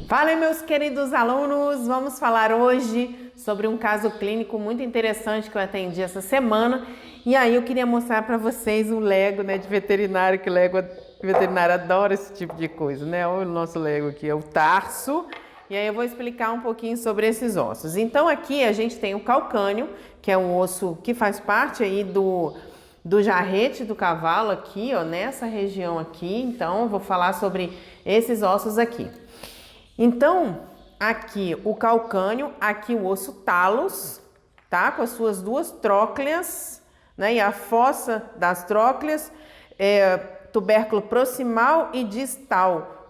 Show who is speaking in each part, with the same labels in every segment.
Speaker 1: Fala, meus queridos alunos! Vamos falar hoje sobre um caso clínico muito interessante que eu atendi essa semana. E aí eu queria mostrar para vocês o Lego, né, de veterinário, que o Lego veterinário adora esse tipo de coisa, né? Olha o nosso Lego aqui, é o tarso. E aí eu vou explicar um pouquinho sobre esses ossos. Então aqui a gente tem o calcânio, que é um osso que faz parte aí do jarrete do cavalo aqui, ó, nessa região aqui. Então eu vou falar sobre esses ossos aqui. Então, aqui o calcânio, aqui o osso talos, tá? Com as suas duas trócleas, né? E a fossa das trócleas, tubérculo proximal e distal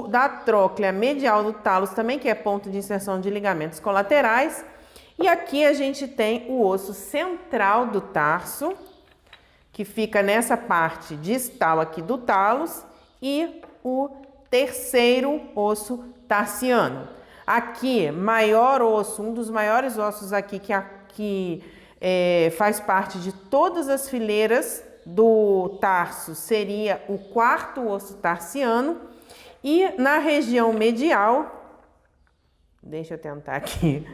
Speaker 1: da tróclea medial do talos também, que é ponto de inserção de ligamentos colaterais. E aqui a gente tem o osso central do tarso, que fica nessa parte distal aqui do talos, e o terceiro osso tarsiano. Aqui, maior osso, um dos maiores ossos aqui que faz parte de todas as fileiras do tarso, seria o quarto osso tarsiano. E na região medial, deixa eu tentar aqui,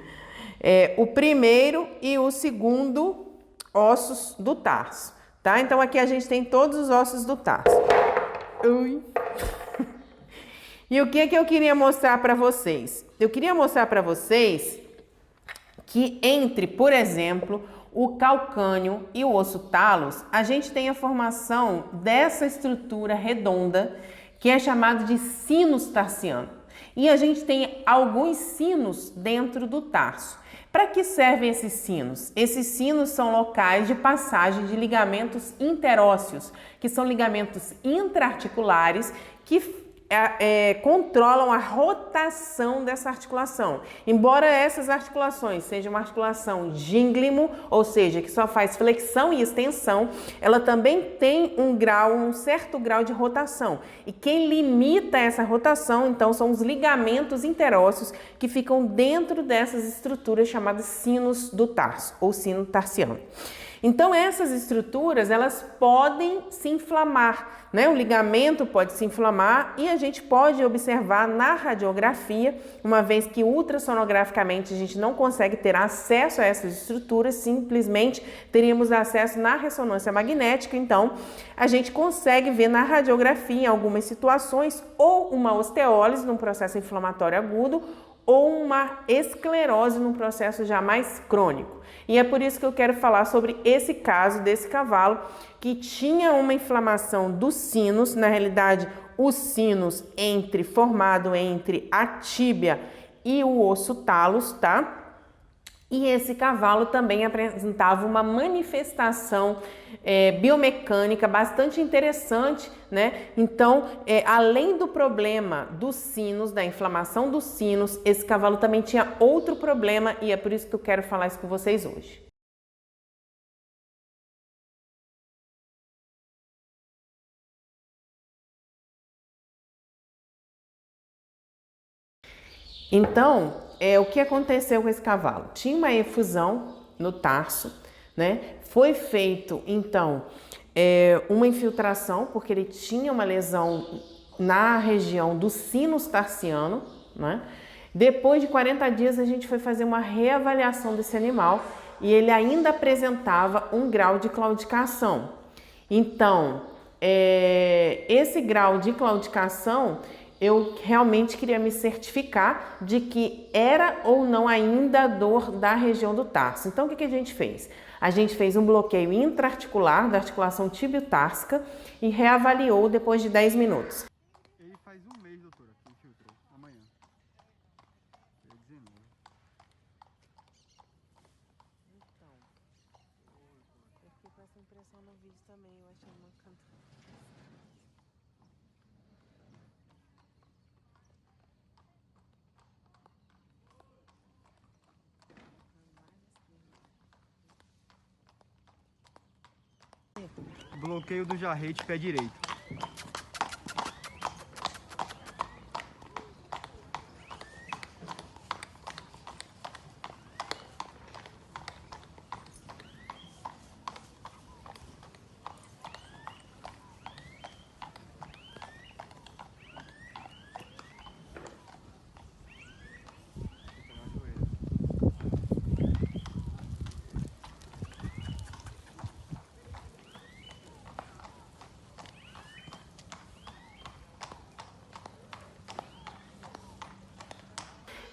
Speaker 1: o primeiro e o segundo ossos do tarso, tá? Então aqui a gente tem todos os ossos do tarso. Ui. E o que eu queria mostrar para vocês? Eu queria mostrar para vocês que entre, por exemplo, o calcânio e o osso talos, a gente tem a formação dessa estrutura redonda que é chamada de sinus tarsiano. E a gente tem alguns sinos dentro do tarso. Para que servem esses sinos? Esses sinos são locais de passagem de ligamentos interósseos, que são ligamentos intraarticulares que controlam a rotação dessa articulação. Embora essas articulações sejam uma articulação dínglimo, ou seja, que só faz flexão e extensão, ela também tem um certo grau de rotação. E quem limita essa rotação, então, são os ligamentos interósseos que ficam dentro dessas estruturas chamadas sinos do tarso, ou sino tarsiano. Então, essas estruturas, elas podem se inflamar, né? O ligamento pode se inflamar e a gente pode observar na radiografia, uma vez que ultrassonograficamente a gente não consegue ter acesso a essas estruturas, simplesmente teríamos acesso na ressonância magnética. Então, a gente consegue ver na radiografia, em algumas situações, ou uma osteólise num processo inflamatório agudo, ou uma esclerose num processo já mais crônico. E é por isso que eu quero falar sobre esse caso desse cavalo que tinha uma inflamação dos sinos, na realidade, os sinos formado entre a tíbia e o osso talos, tá? E esse cavalo também apresentava uma manifestação biomecânica bastante interessante, né? Então, além do problema dos sinos, da inflamação dos sinos, esse cavalo também tinha outro problema e é por isso que eu quero falar isso com vocês hoje. Então, o que aconteceu com esse cavalo? Tinha uma efusão no tarso, né? Foi feito, então, uma infiltração, porque ele tinha uma lesão na região do sinus tarsiano, né? Depois de 40 dias, a gente foi fazer uma reavaliação desse animal e ele ainda apresentava um grau de claudicação. Então, esse grau de claudicação, eu realmente queria me certificar de que era ou não ainda dor da região do tarso. Então, o que a gente fez? A gente fez um bloqueio intraarticular da articulação tibiotársica e reavaliou depois de 10 minutos.
Speaker 2: Ele faz um mês, doutora, que infiltrou, amanhã. Dia 19.
Speaker 1: Então, eu fiquei com essa impressão no vídeo também, eu achei uma cantora.
Speaker 2: Bloqueio do jarrete pé direito.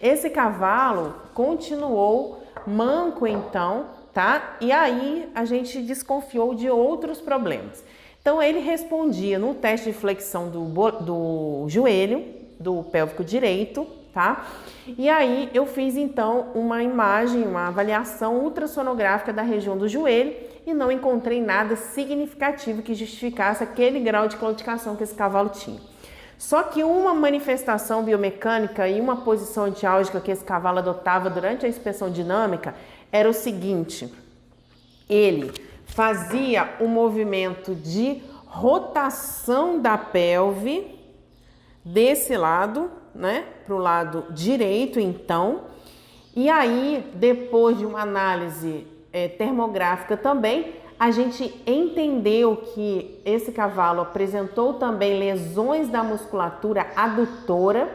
Speaker 1: Esse cavalo continuou manco então, tá? E aí a gente desconfiou de outros problemas. Então ele respondia no teste de flexão do joelho, do pélvico direito, tá? E aí eu fiz então uma imagem, uma avaliação ultrassonográfica da região do joelho e não encontrei nada significativo que justificasse aquele grau de claudicação que esse cavalo tinha. Só que uma manifestação biomecânica e uma posição antiálgica que esse cavalo adotava durante a inspeção dinâmica era o seguinte: ele fazia um movimento de rotação da pelve desse lado, né, para o lado direito, então. E aí, depois de uma análise termográfica também, a gente entendeu que esse cavalo apresentou também lesões da musculatura adutora,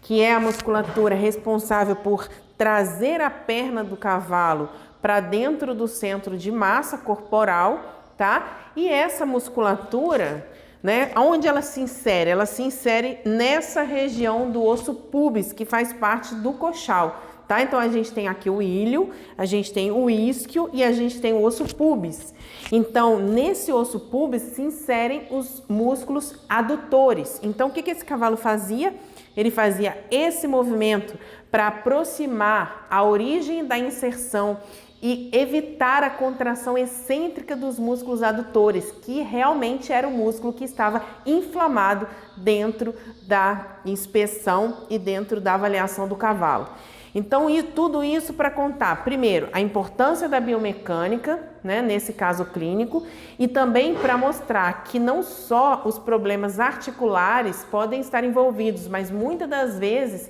Speaker 1: que é a musculatura responsável por trazer a perna do cavalo para dentro do centro de massa corporal, tá? E essa musculatura, né, onde ela se insere? Ela se insere nessa região do osso pubis, que faz parte do coxal, tá? Então a gente tem aqui o ilho, a gente tem o isquio e a gente tem o osso pubis. Então, nesse osso pubis se inserem os músculos adutores. Então, o que esse cavalo fazia? Ele fazia esse movimento para aproximar a origem da inserção e evitar a contração excêntrica dos músculos adutores, que realmente era o músculo que estava inflamado dentro da inspeção e dentro da avaliação do cavalo. Então, tudo isso para contar, primeiro, a importância da biomecânica, né, nesse caso clínico, e também para mostrar que não só os problemas articulares podem estar envolvidos, mas muitas das vezes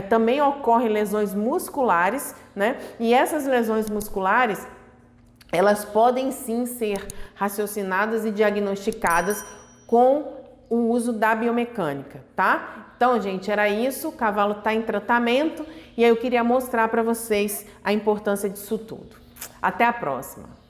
Speaker 1: também ocorrem lesões musculares, né? E essas lesões musculares, elas podem sim ser raciocinadas e diagnosticadas com o uso da biomecânica, tá? Então, gente, era isso, o cavalo está em tratamento e aí eu queria mostrar para vocês a importância disso tudo. Até a próxima!